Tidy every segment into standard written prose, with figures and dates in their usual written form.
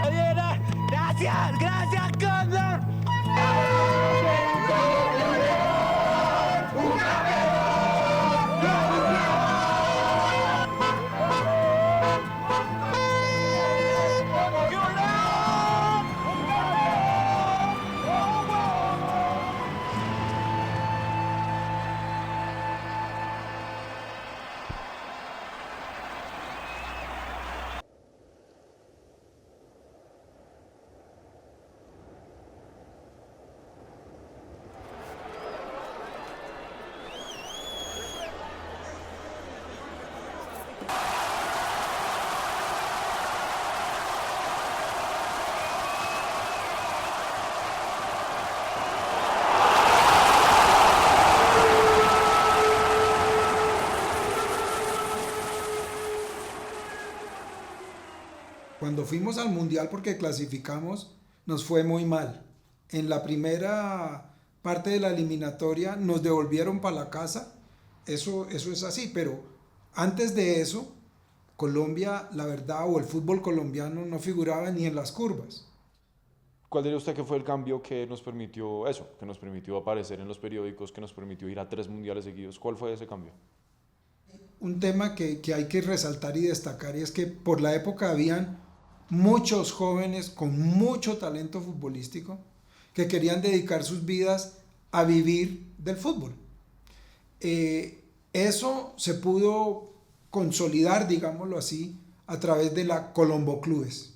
Oye, gracias, gracias, Cóndor. Cuando fuimos al Mundial, porque clasificamos, nos fue muy mal. En la primera parte de la eliminatoria nos devolvieron para la casa. Eso es así, pero antes de eso, Colombia, la verdad, o el fútbol colombiano no figuraba ni en las curvas. ¿Cuál diría usted que fue el cambio que nos permitió eso, que nos permitió aparecer en los periódicos, que nos permitió ir a 3 mundiales seguidos? ¿Cuál fue ese cambio? Un tema que hay que resaltar y destacar y es que por la época habían muchos jóvenes con mucho talento futbolístico que querían dedicar sus vidas a vivir del fútbol. Eso se pudo consolidar, digámoslo así, a través de la Colombo Clubes.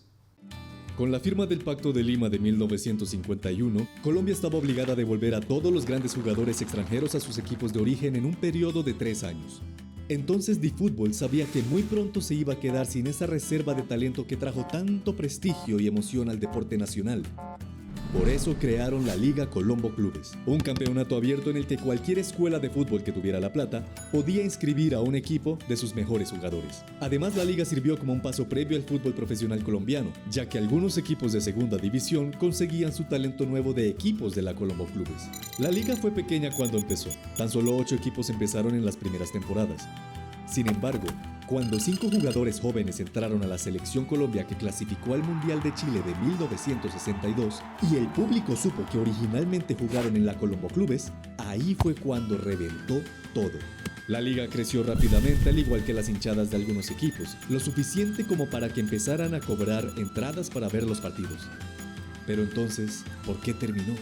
Con la firma del Pacto de Lima de 1951, Colombia estaba obligada a devolver a todos los grandes jugadores extranjeros a sus equipos de origen en un periodo de 3 años. Entonces DiFútbol sabía que muy pronto se iba a quedar sin esa reserva de talento que trajo tanto prestigio y emoción al deporte nacional. Por eso crearon la Liga Colombo Clubes, un campeonato abierto en el que cualquier escuela de fútbol que tuviera la plata podía inscribir a un equipo de sus mejores jugadores. Además, la liga sirvió como un paso previo al fútbol profesional colombiano, ya que algunos equipos de segunda división conseguían su talento nuevo de equipos de la Colombo Clubes. La liga fue pequeña cuando empezó, tan solo 8 equipos empezaron en las primeras temporadas. Sin embargo, cuando 5 jugadores jóvenes entraron a la Selección Colombia que clasificó al Mundial de Chile de 1962 y el público supo que originalmente jugaron en la Colombo Clubes, ahí fue cuando reventó todo. La liga creció rápidamente al igual que las hinchadas de algunos equipos, lo suficiente como para que empezaran a cobrar entradas para ver los partidos. Pero entonces, ¿por qué terminó?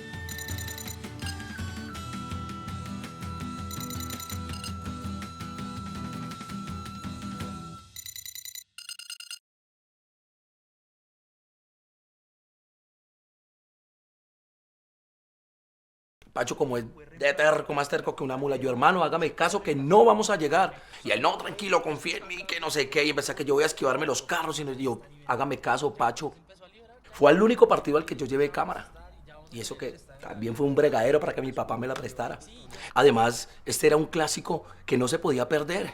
Pacho, como es de terco, más terco que una mula. Yo, hermano, hágame caso que no vamos a llegar. Y él, no, tranquilo, confía en mí, que no sé qué. Y empecé que yo voy a esquivarme los carros. Y yo, hágame caso, Pacho. Fue el único partido al que yo llevé cámara. Y eso que también fue un bregadero para que mi papá me la prestara. Además, este era un clásico que no se podía perder.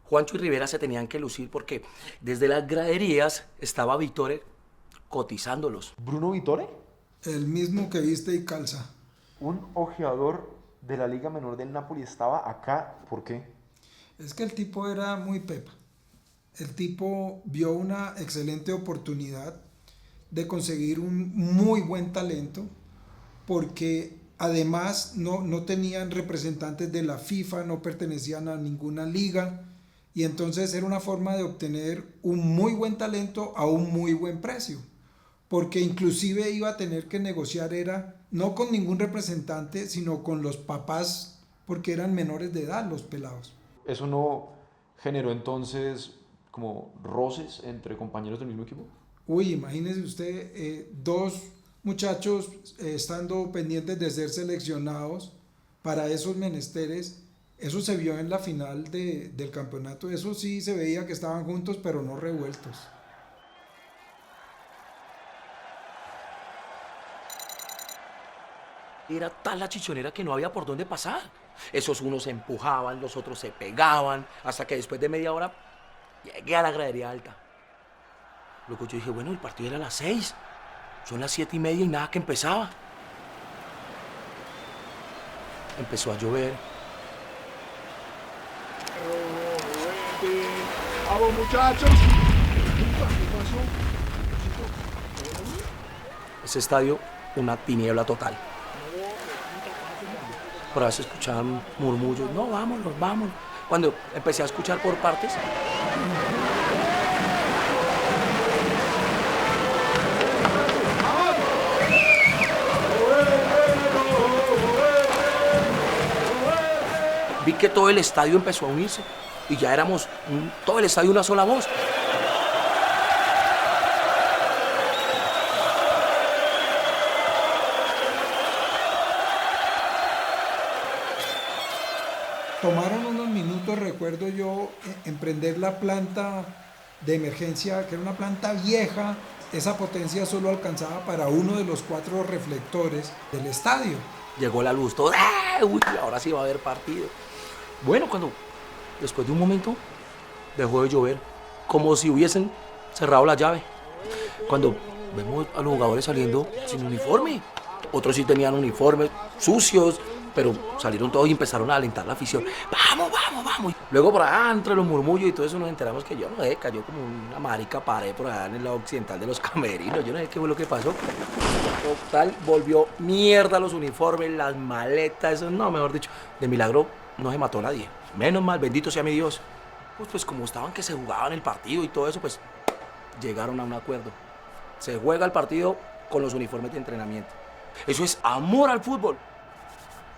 Juancho y Rivera se tenían que lucir porque desde las graderías estaba Vittore cotizándolos. ¿Bruno Vittore? El mismo que viste y calza. Un ojeador de la Liga Menor del Napoli estaba acá. ¿Por qué? Es que el tipo era muy pepa. El tipo vio una excelente oportunidad de conseguir un muy buen talento porque además no tenían representantes de la FIFA, no pertenecían a ninguna liga y entonces era una forma de obtener un muy buen talento a un muy buen precio. Porque inclusive iba a tener que negociar, era no con ningún representante, sino con los papás, porque eran menores de edad los pelados. ¿Eso no generó entonces como roces entre compañeros del mismo equipo? Uy, imagínese usted, 2 muchachos estando pendientes de ser seleccionados para esos menesteres. Eso se vio en la final del campeonato, eso sí se veía que estaban juntos, pero no revueltos. Era tal la chichonera que no había por dónde pasar. Esos unos se empujaban, los otros se pegaban, hasta que después de media hora llegué a la gradería alta. Luego yo dije, bueno, el partido era a las 6. Son las 7:30 y nada que empezaba. Empezó a llover. ¡Vamos, muchachos! Ese estadio, una tiniebla total. Por ahí se escuchaban murmullos, no, vámonos, vámonos. Cuando empecé a escuchar por partes, vi que todo el estadio empezó a unirse y ya éramos todo el estadio una sola voz. Tomaron unos minutos, recuerdo yo, en prender la planta de emergencia, que era una planta vieja. Esa potencia solo alcanzaba para uno de los 4 reflectores del estadio. Llegó la luz, todo, ¡ah! Uy, ahora sí va a haber partido. Bueno, cuando después de un momento dejó de llover, como si hubiesen cerrado la llave. Cuando vemos a los jugadores saliendo sin uniforme, otros sí tenían uniformes sucios, pero salieron todos y empezaron a alentar la afición. ¡Vamos, vamos, vamos! Luego por allá, entre los murmullos y todo eso, nos enteramos que yo no sé, cayó como una marica pared por allá en el lado occidental de los camerinos. Yo no sé qué fue lo que pasó. Total, volvió mierda los uniformes, las maletas, eso no, mejor dicho. De milagro no se mató nadie. Menos mal, bendito sea mi Dios. Pues como estaban que se jugaban el partido y todo eso, pues llegaron a un acuerdo. Se juega el partido con los uniformes de entrenamiento. Eso es amor al fútbol.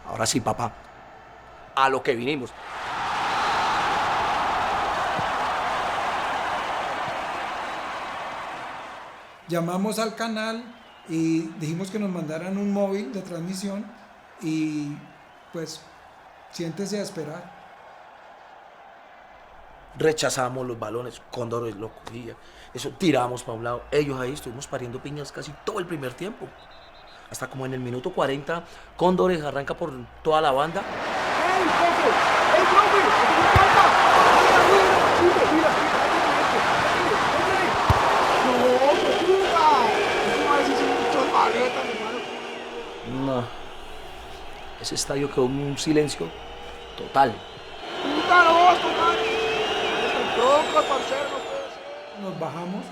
Ahora sí, papá, a lo que vinimos. Llamamos al canal y dijimos que nos mandaran un móvil de transmisión y pues siéntese a esperar. Rechazamos los balones, Cóndores lo cogía, eso tiramos para un lado. Ellos ahí estuvimos pariendo piñas casi todo el primer tiempo. Hasta como en el minuto 40, Cóndores arranca por toda la banda. ¡Ey, profe! ¡Ey, profe! ¡Me falta! ¡Mira! ¡No, puta! ¡Eso a veces son muchas maletas, hermano! No. Ese estadio quedó en un silencio total. ¡Puta, no, compadre! ¡Es tronco, parcero, no puede ser! Nos bajamos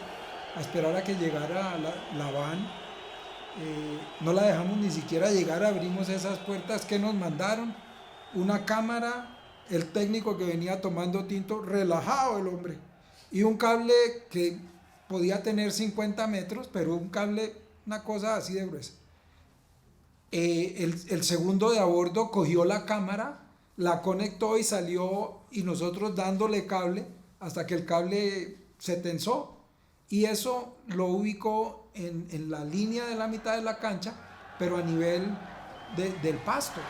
a esperar a que llegara la van. No la dejamos ni siquiera llegar, abrimos esas puertas que nos mandaron, una cámara, el técnico que venía tomando tinto, relajado el hombre, y un cable que podía tener 50 metros, pero un cable, una cosa así de gruesa. El segundo de a bordo cogió la cámara, la conectó y salió, y nosotros dándole cable hasta que el cable se tensó, y eso lo ubicó en la línea de la mitad de la cancha, pero a nivel del pasto.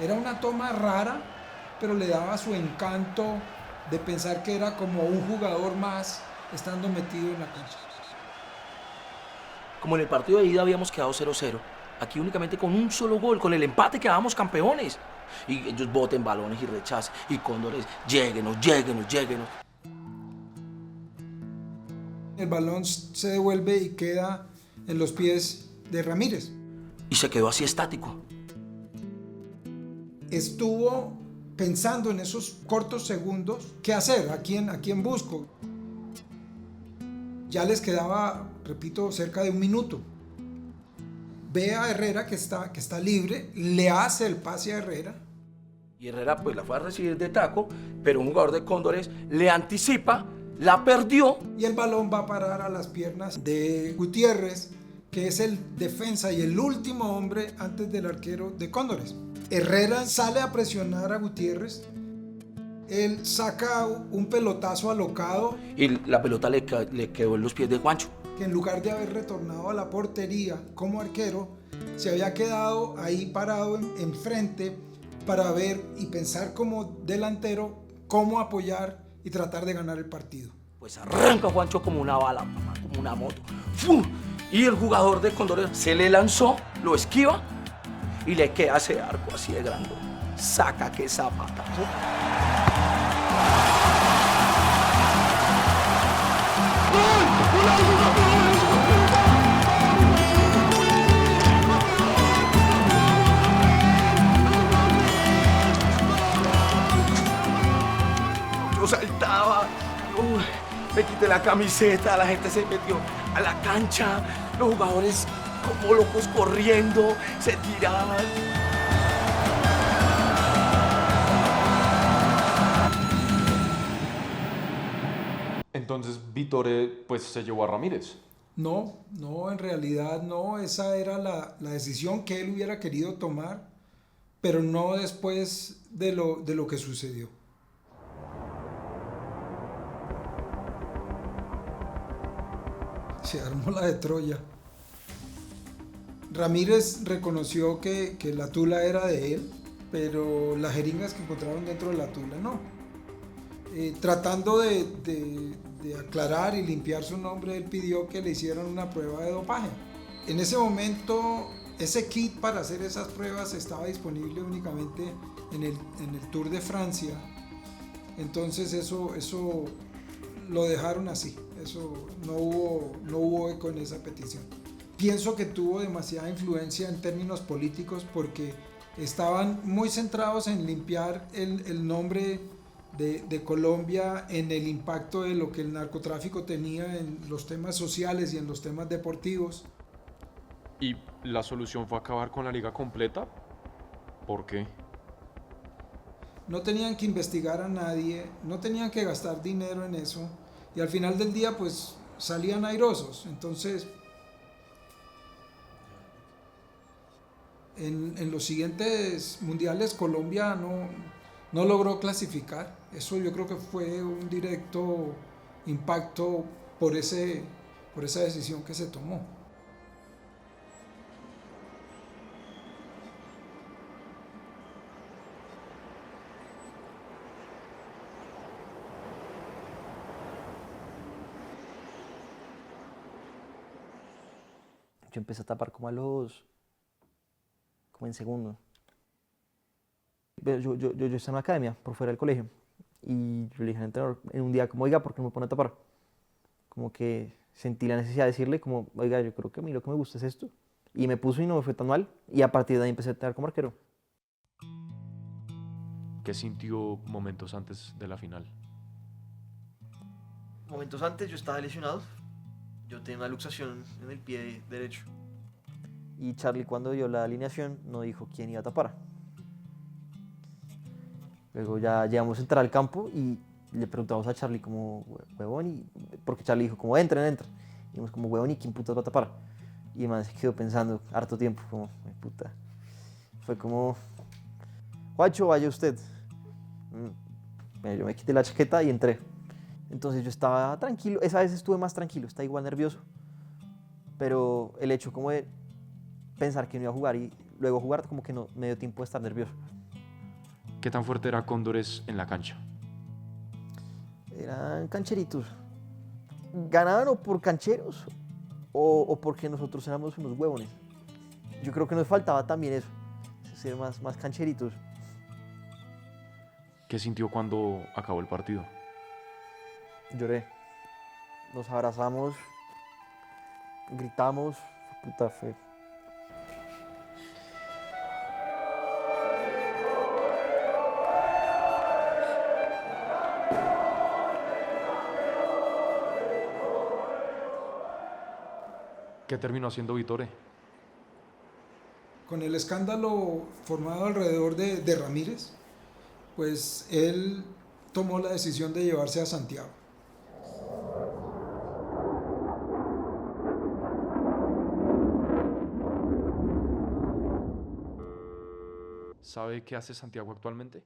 Era una toma rara, pero le daba su encanto de pensar que era como un jugador más estando metido en la cancha. Como en el partido de ida habíamos quedado 0-0, aquí únicamente con un solo gol, con el empate quedábamos campeones. Y ellos boten balones y rechacen, y Cóndores, lléguenos. El balón se devuelve y queda en los pies de Ramírez. Y se quedó así estático. Estuvo pensando en esos cortos segundos, ¿qué hacer? ¿A quién busco? Ya les quedaba, repito, cerca de un minuto. Ve a Herrera que está libre, le hace el pase a Herrera. Y Herrera pues la fue a recibir de taco, pero un jugador de Cóndores le anticipa, la perdió. Y el balón va a parar a las piernas de Gutiérrez, que es el defensa y el último hombre antes del arquero de Cóndores. Herrera sale a presionar a Gutiérrez. Él saca un pelotazo alocado. Y la pelota le quedó en los pies de Juancho. Que en lugar de haber retornado a la portería como arquero, se había quedado ahí parado enfrente para ver y pensar como delantero cómo apoyar y tratar de ganar el partido. Pues arranca Juancho como una bala, mamá, como una moto. ¡Fum! Y el jugador de Cóndores se le lanzó, lo esquiva y le queda ese arco así de grande. Saca que zapatazo. Yo saltaba, Uy, me quité la camiseta, la gente se metió a la cancha, los jugadores como locos corriendo, se tiraban. Entonces Vittore pues se llevó a Ramírez. No, no, en realidad no, esa era la decisión que él hubiera querido tomar, pero no después de lo que sucedió. Se armó la de Troya. Ramírez reconoció que la tula era de él, pero las jeringas que encontraron dentro de la tula no. Tratando de aclarar y limpiar su nombre, él pidió que le hicieran una prueba de dopaje. En ese momento, ese kit para hacer esas pruebas estaba disponible únicamente en el Tour de Francia. Entonces eso lo dejaron así. Eso no hubo eco en esa petición. Pienso que tuvo demasiada influencia en términos políticos porque estaban muy centrados en limpiar el nombre de Colombia, en el impacto de lo que el narcotráfico tenía en los temas sociales y en los temas deportivos. ¿Y la solución fue acabar con la liga completa? ¿Por qué? No tenían que investigar a nadie, no tenían que gastar dinero en eso y al final del día pues salían airosos. Entonces en los siguientes mundiales Colombia no logró clasificar. Eso yo creo que fue un directo impacto por esa decisión que se tomó. Yo empecé a tapar como como en segundo. Yo estaba en una academia por fuera del colegio y yo le dije al entrenador en un día como, oiga, ¿por qué no me pone a tapar? Como que sentí la necesidad de decirle como, oiga, yo creo que a mí lo que me gusta es esto. Y me puso y no me fue tan mal y a partir de ahí empecé a tener como arquero. ¿Qué sintió momentos antes de la final? Momentos antes yo estaba lesionado, yo tenía una luxación en el pie derecho. Y Charlie cuando vio la alineación no dijo quién iba a tapar. Luego ya llegamos a entrar al campo y le preguntamos a Charlie como, huevón, porque Charlie dijo como, entren. Y dijimos como, huevón, ¿y quién putas va a tapar? Y el man se quedó pensando harto tiempo, como, puta. Fue como, Juancho, vaya usted. Bueno, yo me quité la chaqueta y entré. Entonces yo estaba tranquilo, esa vez estuve más tranquilo, estaba igual nervioso. Pero el hecho como de pensar que no iba a jugar y luego jugar como que no me dio tiempo de estar nervioso. ¿Qué tan fuerte era Cóndores en la cancha? Eran cancheritos. Ganaban o por cancheros o porque nosotros éramos unos huevones. Yo creo que nos faltaba también eso, ser más cancheritos. ¿Qué sintió cuando acabó el partido? Lloré. Nos abrazamos, gritamos, puta fe. ¿Qué terminó haciendo Vittore? Con el escándalo formado alrededor de Ramírez, pues él tomó la decisión de llevarse a Santiago. ¿Sabe qué hace Santiago actualmente?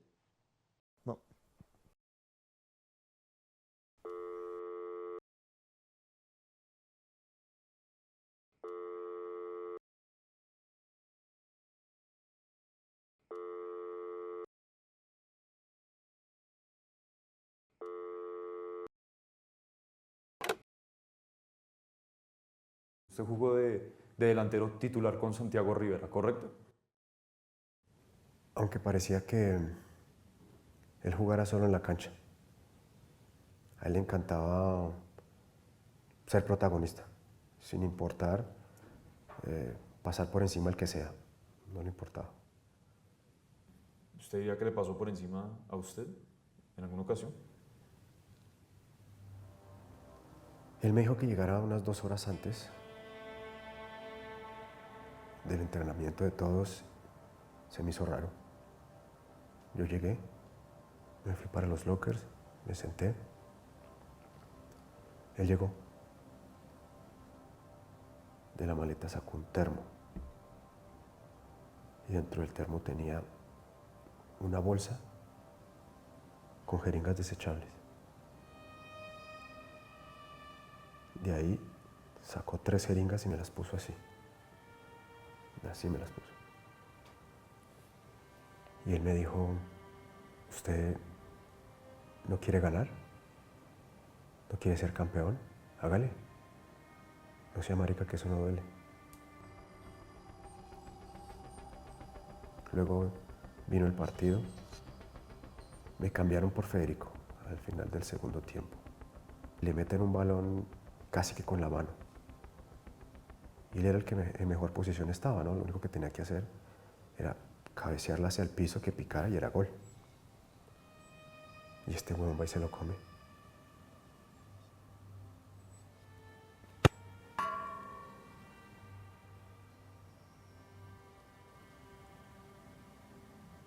No. Usted jugó de delantero titular con Santiago Rivera, ¿correcto? Aunque parecía que él jugara solo en la cancha. A él le encantaba ser protagonista, sin importar pasar por encima del que sea. No le importaba. ¿Usted diría que le pasó por encima a usted en alguna ocasión? Él me dijo que llegara unas 2 horas antes del entrenamiento de todos. Se me hizo raro. Yo llegué, me fui para los lockers, me senté. Él llegó. De la maleta sacó un termo. Y dentro del termo tenía una bolsa con jeringas desechables. De ahí sacó 3 jeringas y me las puso así. Así me las puso. Y él me dijo, ¿usted no quiere ganar? ¿No quiere ser campeón? Hágale. No sea marica, que eso no duele. Luego vino el partido. Me cambiaron por Federico al final del segundo tiempo. Le meten un balón casi que con la mano. Y él era el que en mejor posición estaba, ¿no? Lo único que tenía que hacer era cabecearla hacia el piso, que picara y era gol. Y este huevón va y se lo come.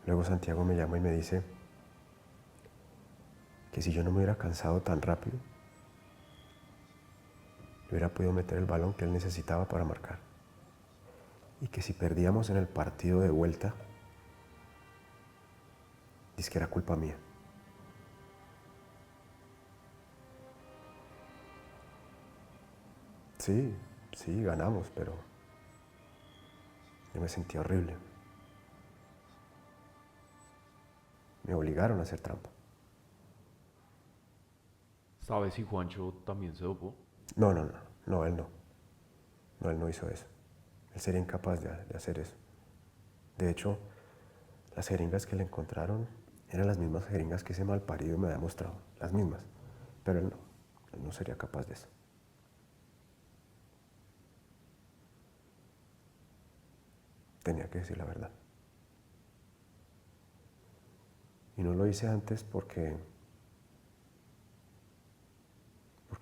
Luego Santiago me llama y me dice que si yo no me hubiera cansado tan rápido, hubiera podido meter el balón que él necesitaba para marcar. Y que si perdíamos en el partido de vuelta, dice que era culpa mía. Sí, ganamos, pero yo me sentía horrible. Me obligaron a hacer trampa. ¿Sabes si Juancho también se dopó? No, él no. No, él no hizo eso. Él sería incapaz de hacer eso. De hecho, las jeringas que le encontraron eran las mismas jeringas que ese malparido me había mostrado. Las mismas. Pero él no sería capaz de eso. Tenía que decir la verdad. Y no lo hice antes porque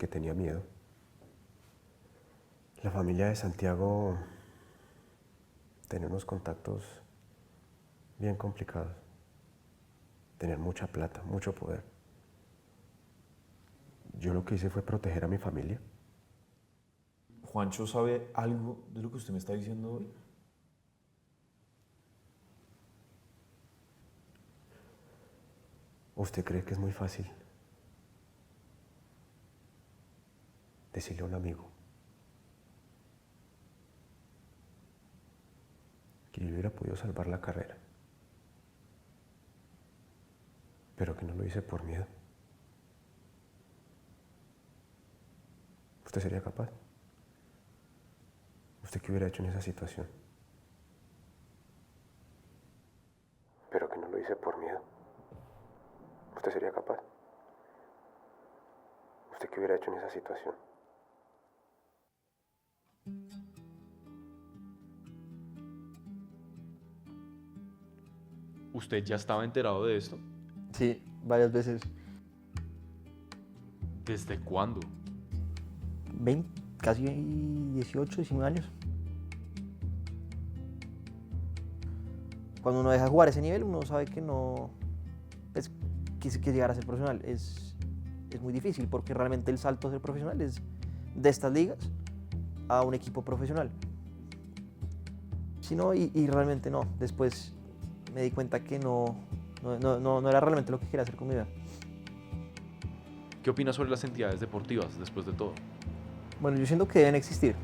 tenía miedo. La familia de Santiago tenía unos contactos bien complicados. Tenían mucha plata, mucho poder. Yo lo que hice fue proteger a mi familia. ¿Juancho sabe algo de lo que usted me está diciendo hoy? ¿Usted cree que es muy fácil decirle a un amigo que yo hubiera podido salvar la carrera, pero que no lo hice por miedo? ¿Usted sería capaz? ¿Usted qué hubiera hecho en esa situación? Pero que no lo hice por miedo. ¿Usted sería capaz? ¿Usted qué hubiera hecho en esa situación? ¿Usted ya estaba enterado de esto? Sí, varias veces. ¿Desde cuándo? 20, casi 18, 19 años. Cuando uno deja jugar a ese nivel, uno sabe que no, pues, que llegar a ser profesional es muy difícil, porque realmente el salto a ser profesional es de estas ligas a un equipo profesional. Si no, y realmente no. Después me di cuenta que no era realmente lo que quería hacer con mi vida. ¿Qué opinas sobre las entidades deportivas después de todo? Bueno, yo siento que deben existir.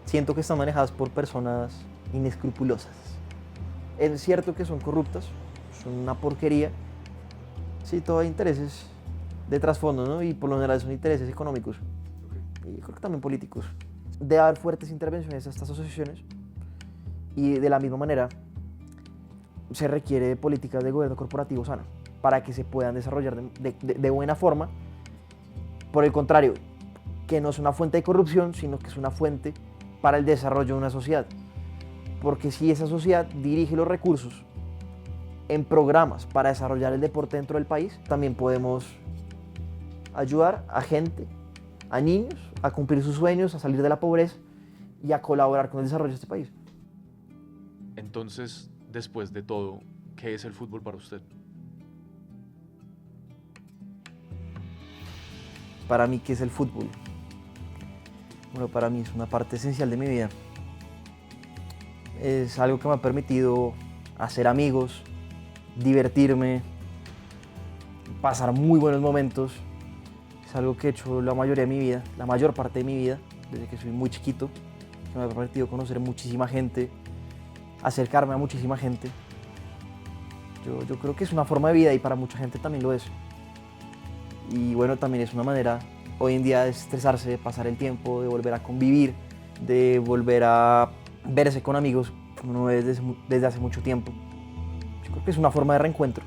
Siento que están manejadas por personas inescrupulosas. Es cierto que son corruptas, son una porquería. Sí, todo hay intereses de trasfondo, ¿no? Y por lo general son intereses económicos. Y creo que también políticos. Debe haber fuertes intervenciones a estas asociaciones. Y de la misma manera, se requiere políticas de gobierno corporativo sana para que se puedan desarrollar de buena forma. Por el contrario, que no es una fuente de corrupción, sino que es una fuente para el desarrollo de una sociedad. Porque si esa sociedad dirige los recursos en programas para desarrollar el deporte dentro del país, también podemos ayudar a gente a niños a cumplir sus sueños, a salir de la pobreza y a colaborar con el desarrollo de este país. Entonces, después de todo, ¿qué es el fútbol para usted? Para mí, ¿qué es el fútbol? Bueno, para mí es una parte esencial de mi vida. Es algo que me ha permitido hacer amigos, divertirme, pasar muy buenos momentos. Es algo que he hecho la mayoría de mi vida, la mayor parte de mi vida, desde que soy muy chiquito, que me ha permitido conocer muchísima gente, acercarme a muchísima gente. Yo creo que es una forma de vida y para mucha gente también lo es. Y bueno, también es una manera hoy en día de estresarse, de pasar el tiempo, de volver a convivir, de volver a verse con amigos como no es desde hace mucho tiempo. Yo creo que es una forma de reencuentro.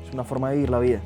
Es una forma de vivir la vida.